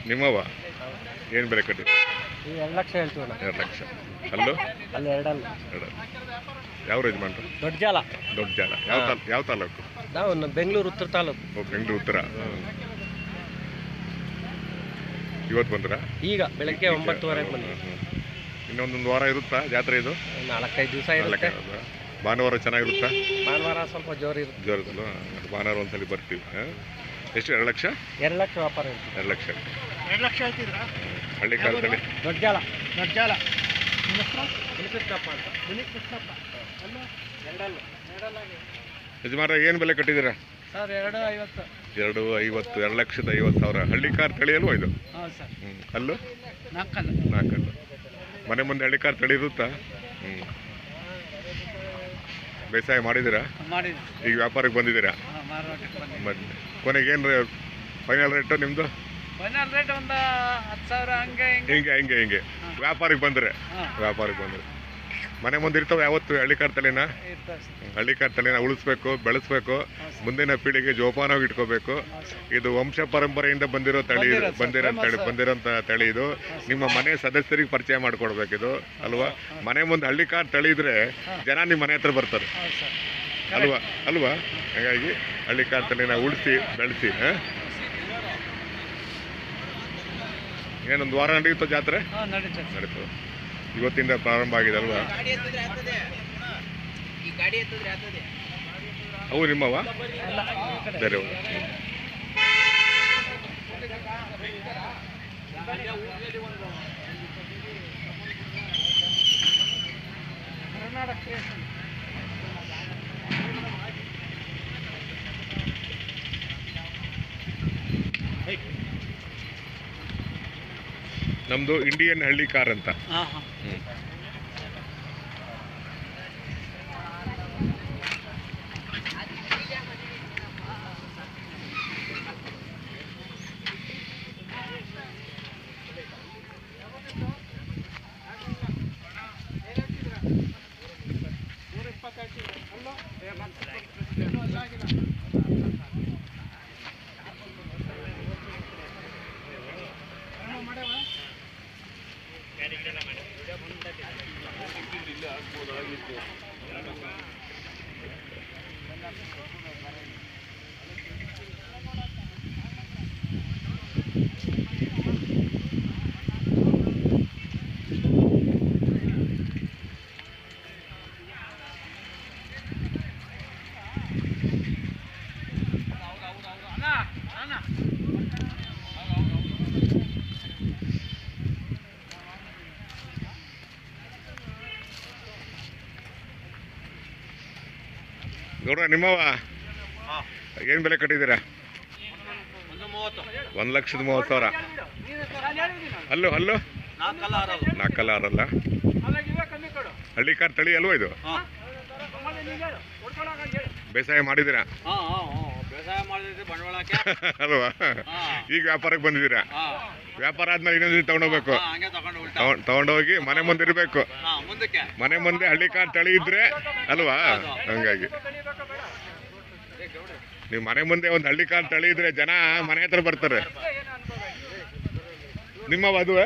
ನಿಮ್ಮವ ಏನು ಬೆಲೆ ಕಟ್ಟಿದೆ? 2 ಲಕ್ಷ ಹೇಳ್ತೀವಲ್ಲ. 2 ಲಕ್ಷ. ಅಲ್ಲೂ ಅಲ್ಲಿ ಎರಡಲ್ಲ. ಯಾವ ಯಜಮಾನ್ರು? ದೊಡ್ಡ ಜಾಲ. ದೊಡ್ಡ ಜಾಲ. ಯಾವ ತಾಲೂಕು? ನಾವು ಬೆಂಗಳೂರು ಉತ್ತರ ತಾಲೂಕು. ಬೆಂಗಳೂರು ಉತ್ತರ. ಇವತ್ತು ಬಂದ್ರ? ಈಗ ಬೆಳಗ್ಗೆ 9:30 ಬಂದ. ಇನ್ನೊಂದೊಂದು ವಾರ ಇರುತ್ತಾ ಜಾತ್ರೆ ಇದು? 4-5 ದಿವಸ ಇರುತ್ತೆ. ಭಾನುವಾರ ಚೆನ್ನಾಗಿರುತ್ತಾ? ಭಾನುವಾರ ಸ್ವಲ್ಪ ಜೋರಿರುತ್ತೆ. ಜೋರಿದಲ್ವ? ಭಾನುವಾರ ಒಂದ್ಸಲಿ ಬರ್ತೀವಿ. ಎಷ್ಟು? 2 ಲಕ್ಷ? 2 ಲಕ್ಷ ವ್ಯಾಪಾರ. 2 ಲಕ್ಷ. 2 ಲಕ್ಷ ಹೇಳ್ತಿದ್ರಾ? ಹಳ್ಳಿ ಕಾಲದಲ್ಲಿ ದೊಡ್ಡ ಜಾಲ. ದೊಡ್ಡ ಜಾಲ. ಕೃಷ್ಣಪ್ಪ ಅಂತ. ಕೃಷ್ಣಪ್ಪ. ಯಜಮಾನ ಏನು ಬೆಲೆ ಕಟ್ಟಿದ್ದೀರಾ? ಸರ್ 250. 250. 2,50,000. ಹಳ್ಳಿ ಕಾರ್ ತಳಿ ಅಲ್ವಾ ಇದು? ಹೌದು ಸರ್. ಅಲ್ಲೂ 4 ಕಲ್ಲು. ಮನೆ ಮುಂದೆ ಹಳ್ಳಿ ಕಾರ್ ತಳಿ ಇರುತ್ತಾ? ಬೇಸಾಯ ಮಾಡಿದ್ದೀರಾ? ಈಗ ವ್ಯಾಪಾರಕ್ಕೆ ಬಂದಿದ್ದೀರಾ? ಕೊನೆಗೆ ಏನು ಫೈನಲ್ ರೇಟು ನಿಮ್ಮದು? ಫೈನಲ್ ರೇಟ್ ಒಂದು 10,000 ಹಿಂಗೆ ವ್ಯಾಪಾರಕ್ಕೆ ಬಂದರೆ ಮನೆ ಮುಂದೆ ಇರ್ತಾವೆ ಯಾವತ್ತು ಹಳ್ಳಿ ಕಾರ್ ತಳಿನ ಉಳಿಸ್ಬೇಕು, ಬೆಳೆಸ್ಬೇಕು, ಮುಂದಿನ ಪೀಳಿಗೆ ಜೋಪಾನವಾಗಿ ಇಟ್ಕೋಬೇಕು. ಇದು ವಂಶ ಪರಂಪರೆಯಿಂದ ಬಂದಿರೋಂಥ ತಳಿ ಇದು. ನಿಮ್ಮ ಮನೆ ಸದಸ್ಯರಿಗೆ ಪರಿಚಯ ಮಾಡಿಕೊಡ್ಬೇಕಿದು ಅಲ್ವಾ? ಮನೆ ಮುಂದೆ ಹಳ್ಳಿ ಕಾರ್ ತಳಿ ಇದ್ರೆ ಜನ ನಿಮ್ಮ ಮನೆ ಹತ್ರ ಬರ್ತಾರೆ ಅಲ್ವಾ? ಹಾಗಾಗಿ ಹಳ್ಳಿ ಕಾರ್ ತಳಿನ ಉಳಿಸಿ ಬೆಳೆಸಿ. ಏನೊಂದು ವಾರ ನಡೆಯುತ್ತೋ ಜಾತ್ರೆ? ನಡೀತದೆ. ಇವತ್ತಿಂದ ಪ್ರಾರಂಭ ಆಗಿದೆ ಅಲ್ವಾ? ಅವು ನಿಮ್ಮವ? ಬೇರೆ ನಮ್ದು ಇಂಡಿಯನ್ ಹಳ್ಳಿ ಕಾರ್ ಅಂತ. ಗೌಡ್ರ ನಿಮ್ಮವ ಏನು ಬೆಲೆ ಕಟ್ಟಿದ್ದೀರಾ? 1,30,000. ಅಲ್ಲೂ 4 ಹಳ್ಳಿ ಕಾರ್ ತಳಿ ಅಲ್ವಾ ಇದು? ಬೇಸಾಯ ಮಾಡಿದ್ದೀರಾ ಅಲ್ವಾ? ಈಗ ವ್ಯಾಪಾರಕ್ಕೆ ಬಂದಿದ್ದೀರಾ? ವ್ಯಾಪಾರ ಆದ್ಮೇಲೆ ಇನ್ನೊಂದು ತಗೊಂಡೋಗ್ಬೇಕು. ತಗೊಂಡೋಗಿ ಮನೆ ಮುಂದೆ ಇರಬೇಕು. ಮನೆ ಮುಂದೆ ಹಳ್ಳಿ ಕಾರ್ ತಳಿ ಇದ್ರೆ ಅಲ್ವಾ? ಹಂಗಾಗಿ ನೀವು ಮನೆ ಮುಂದೆ ಒಂದು ಹಳ್ಳಿ ಕಾರ್ ತಳಿ ಇದ್ರೆ ಜನ ಮನೆ ಹತ್ರ ಬರ್ತಾರೆ. ನಿಮ್ಮವ ಅದುವೇ?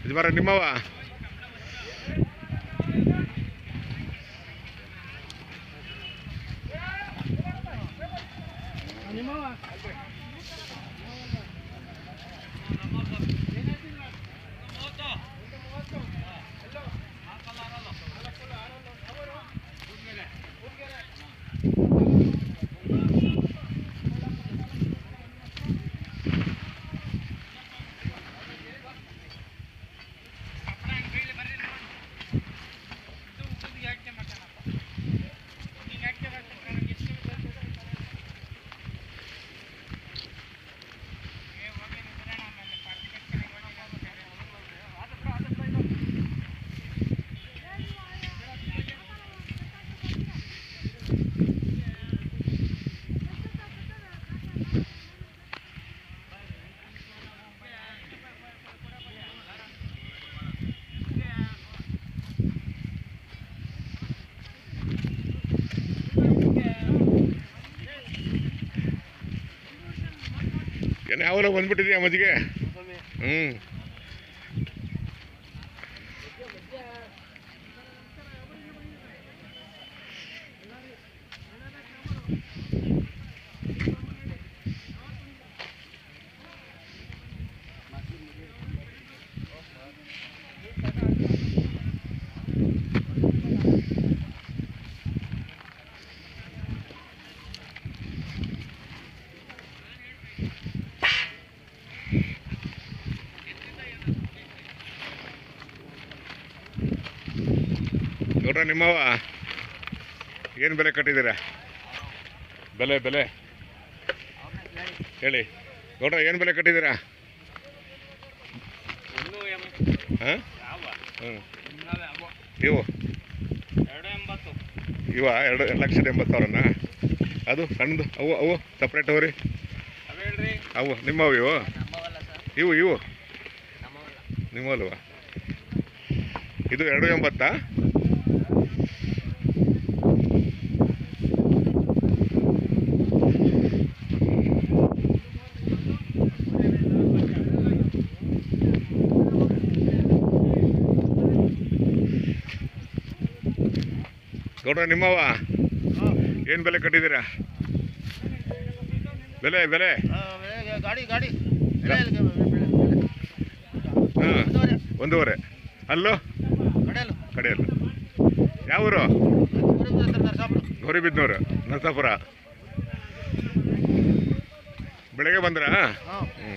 ಯಜಮಾನ ನಿಮ್ಮವ? ಏನು ಯಾವಲ್ಲ ಬಂದ್ಬಿಟ್ಟಿದ್ಯಾ ಮಜ್ಜಿಗೆ? ಹ್ಞೂ. ನೋಡ್ರ ನಿಮ್ಮವ ಏನು ಬೆಲೆ ಕಟ್ಟಿದ್ದೀರಾ? ಬೆಲೆ ಹೇಳಿ ನೋಡ್ರ, ಏನು ಬೆಲೆ ಕಟ್ಟಿದ್ದೀರಾ? ಹಾಂ, ಹ್ಞೂ. ಇವು 2,80,000. ಅದು ಸಣ್ಣದು ಅವು ಸಪ್ರೇಟ್ ಅವು ರೀ. ಅವು ನಿಮ್ಮವು ಇವು ನಿಮ್ಮಲ್ವಾ? ಇದು 2,80,000. ನೋಡ್ರ ನಿಮ್ಮವ ಏನು ಬೆಲೆ ಕಟ್ಟಿದ್ದೀರಾ? ಬೆಲೆ ಗಾಡಿ ಹಾಂ, 1.5. ಅಲ್ಲೋ ಕಡೆಯಲ್ಲ. ಯಾವೂರು? ಗೌರಿಬಿದನೂರು, ನರಸಾಪುರ. ಬೆಳಗ್ಗೆ ಬಂದ್ರಾ? ಹ್ಞೂ.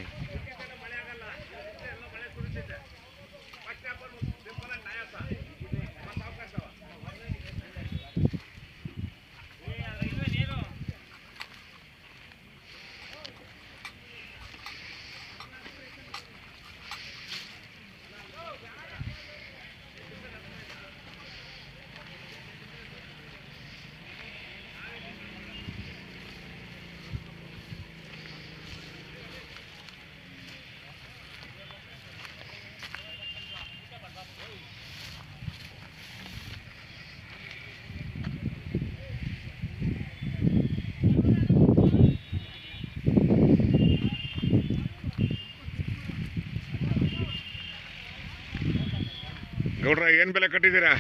ಗೌಡ್ರ ಏನು ಬೆಲೆ ಕಟ್ಟಿದ್ದೀರಾ?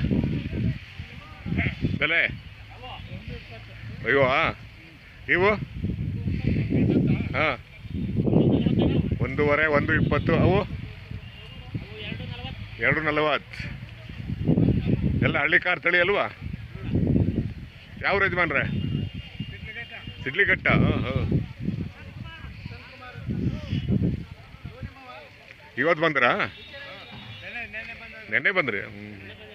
ಬೆಲೆ ಅಯ್ಯೋ ಇವು ಹಾಂ, 1.5, 1.20. ಅವು 2.40. ಎಲ್ಲ ಹಳ್ಳಿ ಕಾರ್ ತಳಿ ಅಲ್ವಾ? ಯಾವ ಯಜಮಾನ್ರೆ? ಸಿಡ್ಲಿಘಟ್ಟ. ಹಾಂ. ಇವತ್ತು ಬಂದ್ರಾ? ನೆನ್ನೆ ಬಂದ್ರಿ? ಹ್ಞೂ.